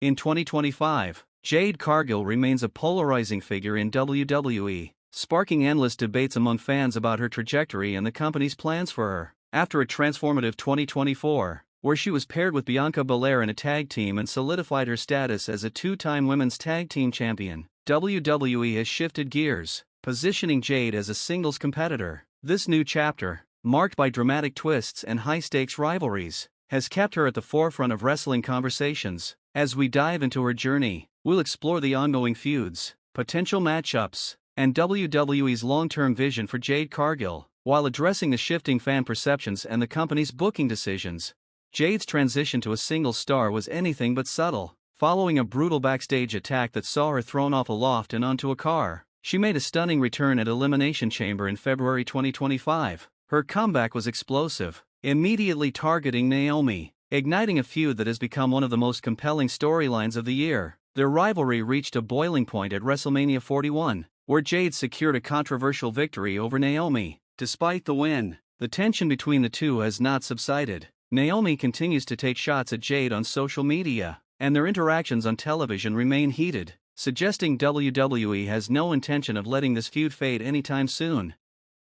In 2025, Jade Cargill remains a polarizing figure in WWE, sparking endless debates among fans about her trajectory and the company's plans for her. After a transformative 2024, where she was paired with Bianca Belair in a tag team and solidified her status as a two-time women's tag team champion, WWE has shifted gears, positioning Jade as a singles competitor. This new chapter, marked by dramatic twists and high-stakes rivalries, has kept her at the forefront of wrestling conversations. As we dive into her journey, we'll explore the ongoing feuds, potential matchups, and WWE's long-term vision for Jade Cargill, while addressing the shifting fan perceptions and the company's booking decisions. Jade's transition to a single star was anything but subtle. Following a brutal backstage attack that saw her thrown off a loft and onto a car, she made a stunning return at Elimination Chamber in February 2025. Her comeback was explosive, immediately targeting Naomi, igniting a feud that has become one of the most compelling storylines of the year. Their rivalry reached a boiling point at WrestleMania 41, where Jade secured a controversial victory over Naomi. Despite the win, the tension between the two has not subsided. Naomi continues to take shots at Jade on social media, and their interactions on television remain heated, suggesting WWE has no intention of letting this feud fade anytime soon.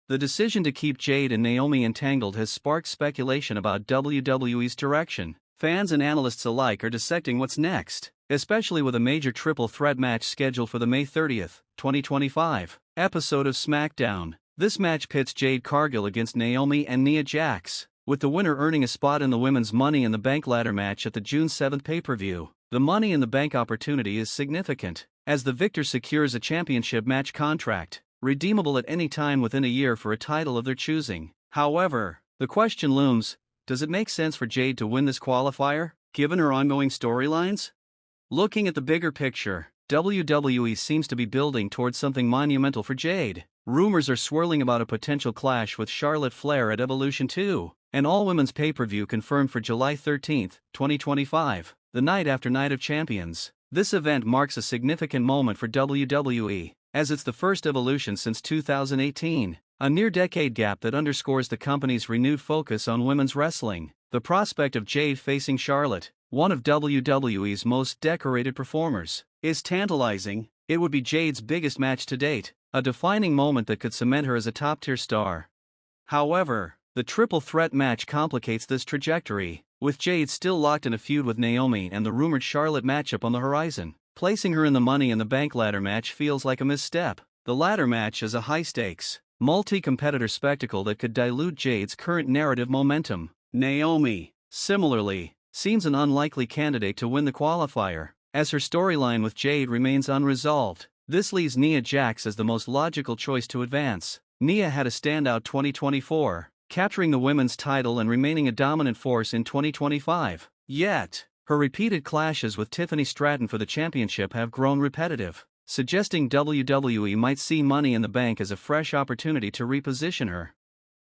The decision to keep Jade and Naomi entangled has sparked speculation about WWE's direction. Fans and analysts alike are dissecting what's next, especially with a major triple threat match scheduled for the May 30, 2025 episode of SmackDown. This match pits Jade Cargill against Naomi and Nia Jax, with the winner earning a spot in the women's Money in the Bank ladder match at the June 7 pay-per-view. The Money in the Bank opportunity is significant, as the victor secures a championship match contract, redeemable at any time within a year for a title of their choosing. However, the question looms, does it make sense for Jade to win this qualifier, given her ongoing storylines? Looking at the bigger picture, WWE seems to be building towards something monumental for Jade. Rumors are swirling about a potential clash with Charlotte Flair at Evolution 2, an all-women's pay-per-view confirmed for July 13, 2025, the night after Night of Champions. This event marks a significant moment for WWE, as it's the first Evolution since 2018, a near-decade gap that underscores the company's renewed focus on women's wrestling. The prospect of Jade facing Charlotte, one of WWE's most decorated performers, is tantalizing. It would be Jade's biggest match to date, a defining moment that could cement her as a top-tier star. However, the triple threat match complicates this trajectory, with Jade still locked in a feud with Naomi and the rumored Charlotte matchup on the horizon. Placing her in the Money in the Bank ladder match feels like a misstep. The ladder match is a high-stakes, multi-competitor spectacle that could dilute Jade's current narrative momentum. Naomi, similarly, seems an unlikely candidate to win the qualifier, as her storyline with Jade remains unresolved. This leaves Nia Jax as the most logical choice to advance. Nia had a standout 2024, capturing the women's title and remaining a dominant force in 2025. Yet, her repeated clashes with Tiffany Stratton for the championship have grown repetitive, suggesting WWE might see Money in the Bank as a fresh opportunity to reposition her.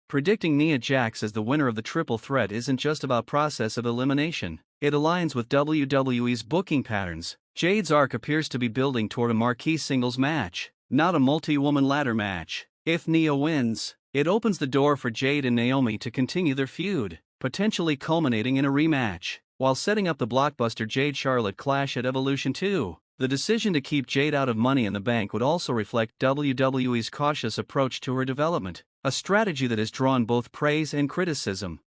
Predicting Nia Jax as the winner of the triple threat isn't just about process of elimination, it aligns with WWE's booking patterns. Jade's arc appears to be building toward a marquee singles match, not a multi-woman ladder match. If Nia wins, it opens the door for Jade and Naomi to continue their feud, potentially culminating in a rematch, while setting up the blockbuster Jade-Charlotte clash at Evolution 2. The decision to keep Jade out of Money in the Bank would also reflect WWE's cautious approach to her development, a strategy that has drawn both praise and criticism.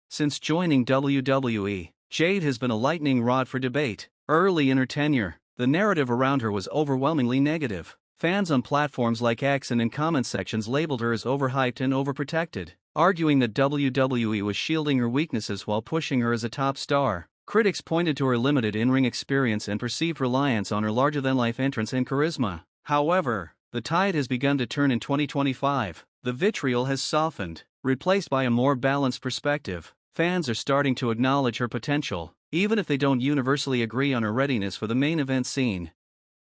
Since joining WWE, Jade has been a lightning rod for debate. Early in her tenure, the narrative around her was overwhelmingly negative. Fans on platforms like X and in comment sections labeled her as overhyped and overprotected, arguing that WWE was shielding her weaknesses while pushing her as a top star. Critics pointed to her limited in-ring experience and perceived reliance on her larger-than-life entrance and charisma. However, the tide has begun to turn in 2025. The vitriol has softened, replaced by a more balanced perspective. Fans are starting to acknowledge her potential, even if they don't universally agree on her readiness for the main event scene.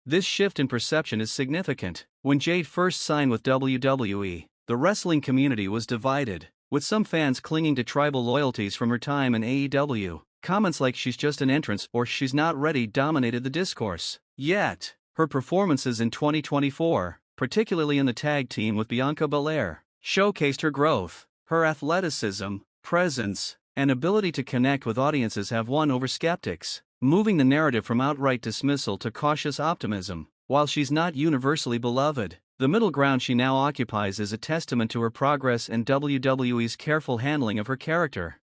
This shift in perception is significant. When Jade first signed with WWE, the wrestling community was divided, with some fans clinging to tribal loyalties from her time in AEW. Comments like "she's just an entrance" or "she's not ready" dominated the discourse. Yet, her performances in 2024, particularly in the tag team with Bianca Belair, showcased her growth. Her athleticism, presence, and ability to connect with audiences have won over skeptics, moving the narrative from outright dismissal to cautious optimism. While she's not universally beloved, the middle ground she now occupies is a testament to her progress and WWE's careful handling of her character.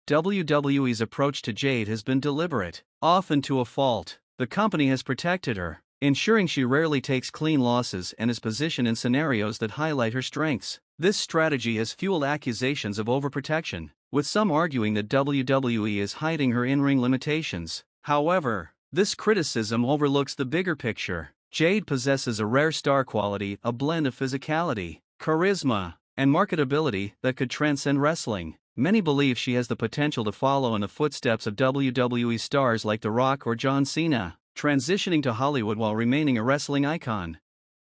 WWE's approach to Jade has been deliberate, often to a fault. The company has protected her, ensuring she rarely takes clean losses and is positioned in scenarios that highlight her strengths. This strategy has fueled accusations of overprotection, with some arguing that WWE is hiding her in-ring limitations. However, this criticism overlooks the bigger picture. Jade possesses a rare star quality, a blend of physicality, charisma, and marketability that could transcend wrestling. Many believe she has the potential to follow in the footsteps of WWE stars like The Rock or John Cena, transitioning to Hollywood while remaining a wrestling icon.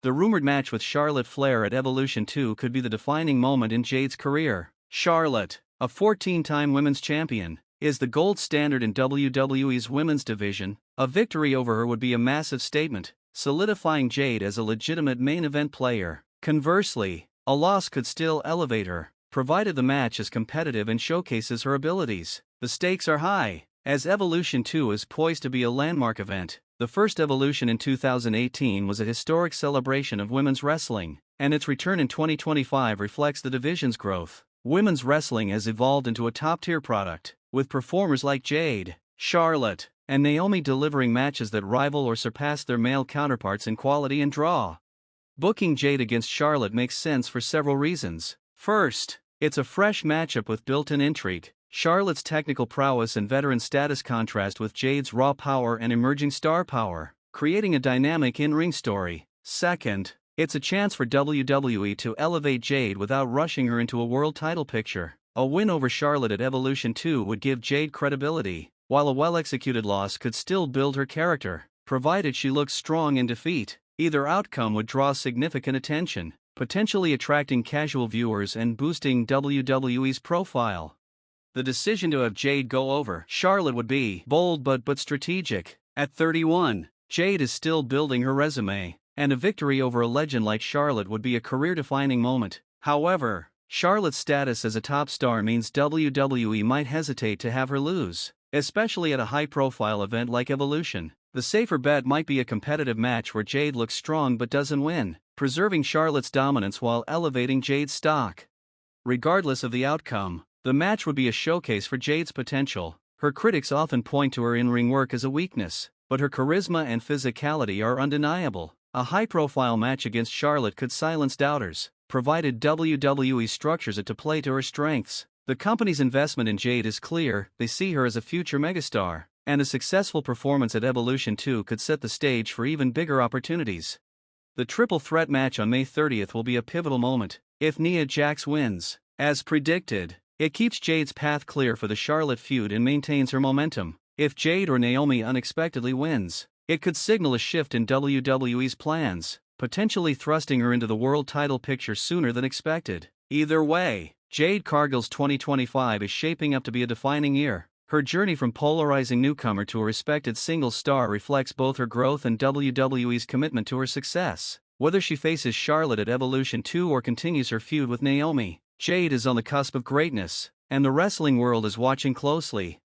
The rumored match with Charlotte Flair at Evolution 2 could be the defining moment in Jade's career. Charlotte, a 14-time women's champion, is the gold standard in WWE's women's division. A victory over her would be a massive statement, solidifying Jade as a legitimate main event player. Conversely, a loss could still elevate her, provided the match is competitive and showcases her abilities. The stakes are high, as Evolution 2 is poised to be a landmark event. The first Evolution in 2018 was a historic celebration of women's wrestling, and its return in 2025 reflects the division's growth. Women's wrestling has evolved into a top-tier product, with performers like Jade, Charlotte, and Naomi delivering matches that rival or surpass their male counterparts in quality and draw. Booking Jade against Charlotte makes sense for several reasons. First, it's a fresh matchup with built-in intrigue. Charlotte's technical prowess and veteran status contrast with Jade's raw power and emerging star power, creating a dynamic in-ring story. Second, it's a chance for WWE to elevate Jade without rushing her into a world title picture. A win over Charlotte at Evolution 2 would give Jade credibility, while a well-executed loss could still build her character, provided she looks strong in defeat. Either outcome would draw significant attention, potentially attracting casual viewers and boosting WWE's profile. The decision to have Jade go over Charlotte would be bold but strategic. At 31, Jade is still building her resume, and a victory over a legend like Charlotte would be a career-defining moment. However, Charlotte's status as a top star means WWE might hesitate to have her lose, especially at a high-profile event like Evolution. The safer bet might be a competitive match where Jade looks strong but doesn't win, preserving Charlotte's dominance while elevating Jade's stock. Regardless of the outcome, the match would be a showcase for Jade's potential. Her critics often point to her in-ring work as a weakness, but her charisma and physicality are undeniable. A high-profile match against Charlotte could silence doubters, provided WWE structures it to play to her strengths. The company's investment in Jade is clear. They see her as a future megastar, and a successful performance at Evolution 2 could set the stage for even bigger opportunities. The triple threat match on May 30th will be a pivotal moment. If Nia Jax wins, as predicted, it keeps Jade's path clear for the Charlotte feud and maintains her momentum. If Jade or Naomi unexpectedly wins, it could signal a shift in WWE's plans, potentially thrusting her into the world title picture sooner than expected. Either way, Jade Cargill's 2025 is shaping up to be a defining year. Her journey from polarizing newcomer to a respected single star reflects both her growth and WWE's commitment to her success. Whether she faces Charlotte at Evolution 2 or continues her feud with Naomi, Jade is on the cusp of greatness, and the wrestling world is watching closely.